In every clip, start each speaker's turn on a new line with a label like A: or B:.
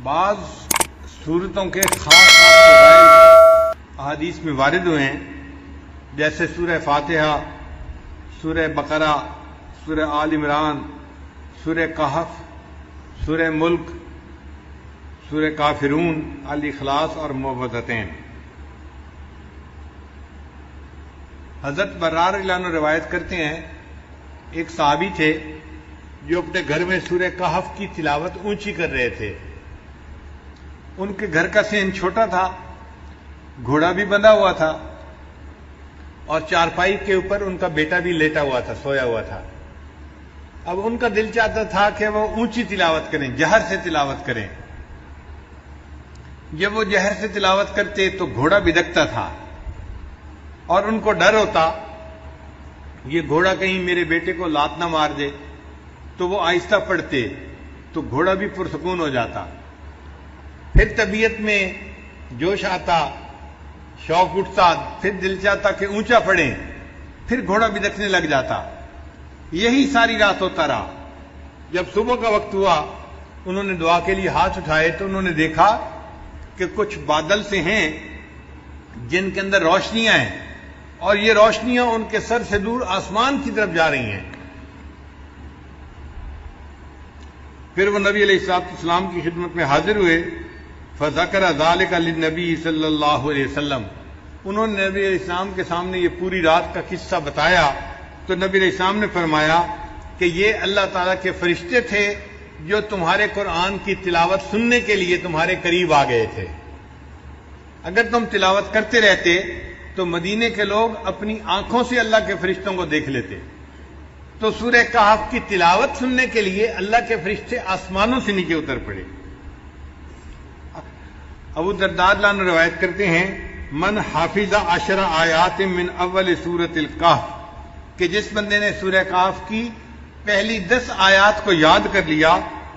A: بعض सूरतों के खास फज़ाइल अहादीस में वारिद हुए हैं, जैसे सूरह फातिहा, सूरह बकरा, सूरह आल इमरान, सूरह कहफ, सूरह मुल्क, सूरह काफिरून, अल इखलास और मुअव्वज़तैन। हज़रत बर्रार रज़ियल्लाहु अन्हु रिवायत करते हैं, एक सहाबी थे जो अपने घर में सूरह कहफ की तिलावत ऊंची कर रहे थे। उनके घर का सेन छोटा था, घोड़ा भी बंधा हुआ था और चारपाई के ऊपर उनका बेटा भी लेटा हुआ था, सोया हुआ था। अब उनका दिल चाहता था कि वो ऊंची तिलावत करें, जहर से तिलावत करें। जब वो जहर से तिलावत करते तो घोड़ा बिदकता था और उनको डर होता ये घोड़ा कहीं मेरे बेटे को लात ना मार दे, तो वो आहिस्ता पढ़ते तो घोड़ा भी पुरसकून हो जाता। फिर तबीयत में जोश आता, शौक उठता, फिर दिल चाहता कि ऊंचा पढ़ें, फिर घोड़ा बिदकने लग जाता। यही सारी रात होता रहा। जब सुबह का वक्त हुआ, उन्होंने दुआ के लिए हाथ उठाए तो उन्होंने देखा कि कुछ बादल से हैं जिनके अंदर रोशनियां हैं और ये रोशनियां उनके सर से दूर आसमान की तरफ जा रही हैं। फिर वो नबी अलैहिस्सलाम की खिदमत में हाजिर हुए। फज़करा ज़ालिका लिन्नबी सल्लल्लाहु अलैहि वसल्लम, उन्होंने नबी अलैहिस्सलाम के सामने ये पूरी रात का किस्सा बताया तो नबी अलैहिस्सलाम ने फरमाया कि ये अल्लाह ताला के फरिश्ते थे जो तुम्हारे कुरान की तिलावत सुनने के लिए तुम्हारे करीब आ गए थे। अगर तुम तिलावत करते रहते तो मदीने के लोग अपनी आंखों से अल्लाह के फरिश्तों को देख लेते। तो सूरह कहफ की तिलावत सुनने के लिए अल्लाह के फरिश्ते आसमानों से नीचे उतर पड़े। अबू दरदा अन्हु रिवायत करते हैं, मन हाफिजा अशरा आयात मिन अव्वल सूरतिल कहफ, कि जिस बंदे ने सूरह कहफ की पहली 10 आयात को याद कर लिया,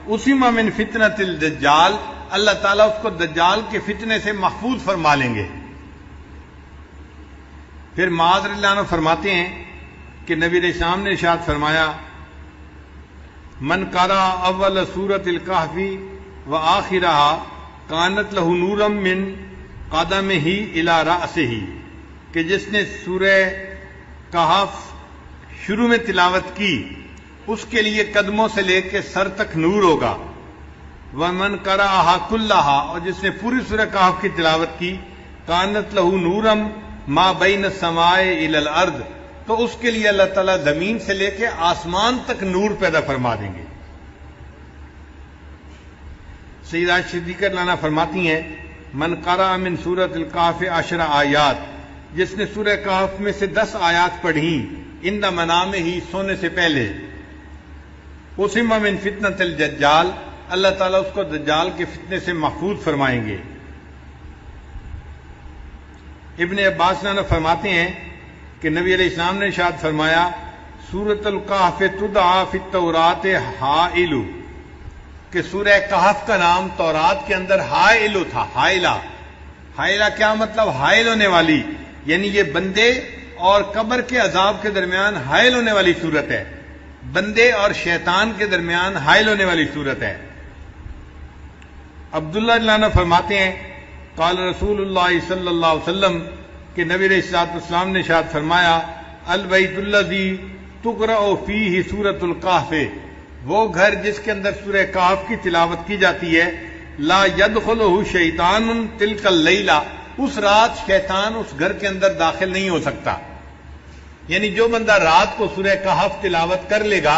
A: उसी मिन फितनतिल दज्जाल, अल्लाह ताला उसको दज्जाल के फितने से महफूज फरमा लेंगे। फिर मुआज़ रज़ियल्लाहु अन्हु फरमाते हैं कि नबी अलैहिस्सलाम ने इरशाद फरमाया, मन करा अव्वल सूरतिल कहफी व आखिरहा कानत लहू नूरम मिन कदमिही इला रासिही, कि जिसने सूरह कहफ शुरू में तिलावत की उसके लिए कदमों से लेकर सर तक नूर होगा। व मन कराहा कुल्लाहा, और जिसने पूरी सूरह कहफ की तिलावत की, कानत लहू नूरम मा बैन समाए इलल अर्द, तो उसके लिए अल्लाह ताला जमीन से लेकर आसमान तक नूर पैदा फरमा देंगे। सैयदा सिद्दीक़ा लाना फरमाती हैं, मन करा मिन सूरतिल कहफ अशरा आयात, जिसने सूरह कहफ में से 10 आयात पढ़ी इंदा मनामे ही, सोने से पहले, उसिमा मिन फितनतिल दज्जाल, अल्लाह ताला उसको दज्जाल के फितने से महफूज फरमाएंगे। इब्ने अब्बास ने फरमाते हैं कि नबी अलैहिस्सलाम ने इरशाद फरमाया, सूरतुल कहफ तुदआ फित तौरात हाइलु, कि सूरह कहफ का नाम तौरात के अंदर हाइलु था। हाइला, हाइला क्या मतलब? हाइल होने वाली, यानी ये बंदे और कब्र के अजाब के दरमियान हाइल होने वाली सूरत है, बंदे और शैतान के दरमियान हाइल होने वाली सूरत है। अब्दुल्लाह लाना फरमाते हैं, काल रसूलुल्लाह सल्लल्लाहु अलैहि वसल्लम, कि नबी अलैहिस्सलाम ने इरशाद फरमाया, अल बैतुल्लज़ी तुक़रअ फ़ीही सूरतुल कहफ, वो घर जिसके अंदर सूरह कहफ की तिलावत की जाती है, ला यदखुलुहु शैतानुन तिलकल लैला, उस रात शैतान उस घर के अंदर दाखिल नहीं हो सकता। यानी जो बंदा रात को सूरह कहफ तिलावत कर लेगा,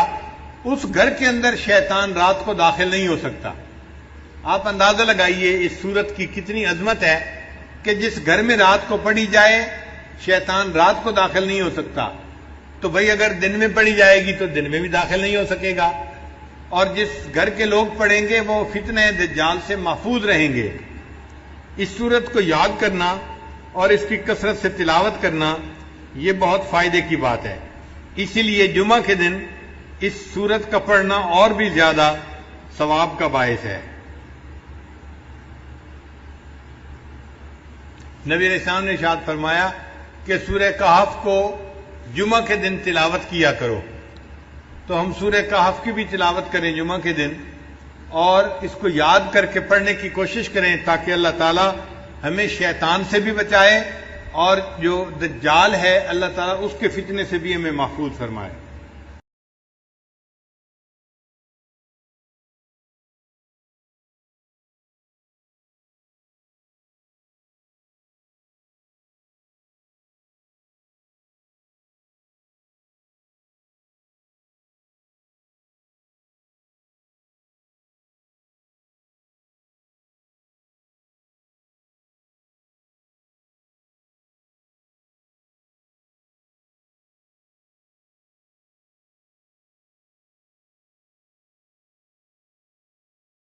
A: उस घर के अंदर शैतान रात को दाखिल नहीं हो सकता। आप अंदाजा लगाइए इस सूरत की कितनी अजमत है कि जिस घर में रात को पढ़ी जाए शैतान रात को दाखिल नहीं हो सकता, तो भाई अगर दिन में पढ़ी जाएगी तो दिन में भी दाखिल नहीं हो सकेगा। और जिस घर के लोग पढ़ेंगे वो फितने दज्जाल से महफूज रहेंगे। इस सूरत को याद करना और इसकी कसरत से तिलावत करना ये बहुत फायदे की बात है। इसीलिए जुमा के दिन इस सूरत का पढ़ना और भी ज्यादा सवाब का बायस है। नबी अलैहिस्सलाम ने इरशाद फरमाया कि सूरह कहफ को जुमा के दिन तिलावत किया करो। तो हम सूरह कहफ की भी तिलावत करें जुमा के दिन, اور اس کو یاد کر کے پڑھنے کی کوشش کریں تاکہ اللہ تعالیٰ ہمیں شیطان سے بھی بچائے اور جو دجال ہے اللہ تعالیٰ اس کے فتنے سے بھی ہمیں محفوظ فرمائے۔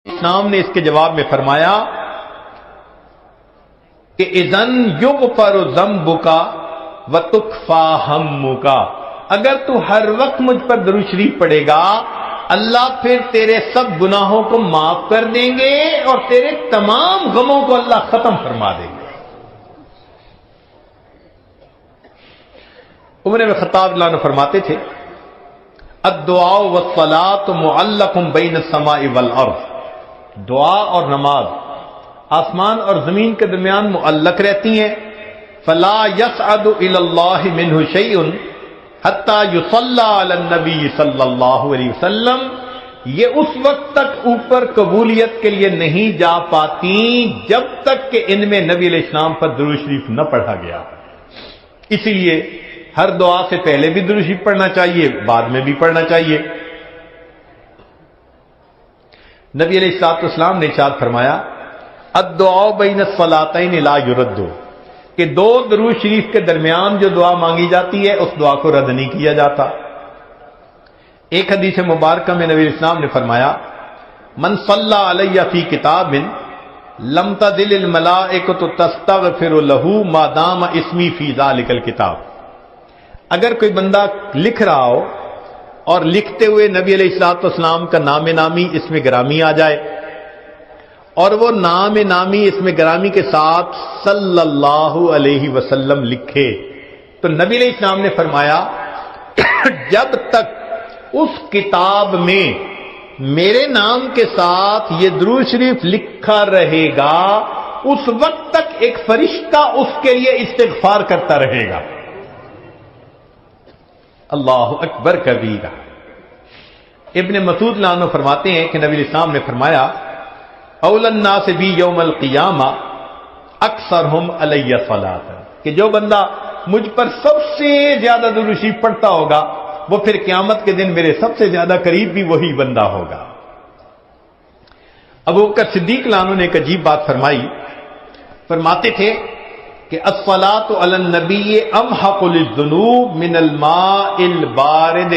B: اسلام نے اس کے جواب میں فرمایا کہ اذن یغفر ذنبک وتکفی ہمک، اگر تو ہر وقت مجھ پر درود شریف پڑھے گا اللہ پھر تیرے سب گناہوں کو معاف کر دیں گے اور تیرے تمام غموں کو اللہ ختم فرما دیں گے۔ عمر بن خطاب اللہ عنہ فرماتے تھے الدعاء والصلاۃ معلق بین السماء والارض، دعا اور نماز آسمان اور زمین کے درمیان معلق رہتی ہیں، فلا يصعد الى اللہ منہ شیء حتی یصلی علی النبی صلی اللہ علیہ وسلم، یہ اس وقت تک اوپر قبولیت کے لیے نہیں جا پاتی جب تک کہ ان میں نبی علیہ السلام پر درود شریف نہ پڑھا گیا۔ اسی لیے ہر دعا سے پہلے بھی درود شریف پڑھنا چاہیے، بعد میں بھی پڑھنا چاہیے۔ نبی علیہ السلام نے ارشاد فرمایا الدعاء بین الصلاتین لا یرد، کہ دو درود شریف کے درمیان جو دعا مانگی جاتی ہے اس دعا کو رد نہیں کیا جاتا۔ ایک حدیث مبارکہ میں نبی علیہ السلام نے فرمایا من صلی علی فی کتاب لم تزل الملائکۃ تستغفر له ما دام اسمی فی ذلک الکتاب، اگر کوئی بندہ لکھ رہا ہو اور لکھتے ہوئے نبی علیہ السلام کا نام نامی اس میں گرامی آ جائے اور وہ نام نامی اس میں گرامی کے ساتھ صلی اللہ علیہ وسلم لکھے، تو نبی علیہ السلام نے فرمایا جب تک اس کتاب میں میرے نام کے ساتھ یہ درود شریف لکھا رہے گا اس وقت تک ایک فرشتہ اس کے لیے استغفار کرتا رہے گا۔ اللہ اکبر کبیرہ۔ ابن مسعود اللہ عنہ فرماتے ہیں کہ نبی علیہ السلام نے فرمایا اولی الناس بی یوم القیامہ اکثرہم علی صلاۃ، کہ جو بندہ مجھ پر سب سے زیادہ درود شریف پڑھتا ہوگا وہ پھر قیامت کے دن میرے سب سے زیادہ قریب بھی وہی بندہ ہوگا۔ ابو بکر صدیق اللہ عنہ نے ایک عجیب بات فرمائی، فرماتے تھے کہ الصلاۃ علی النبی امحق للذنوب من الماء البارد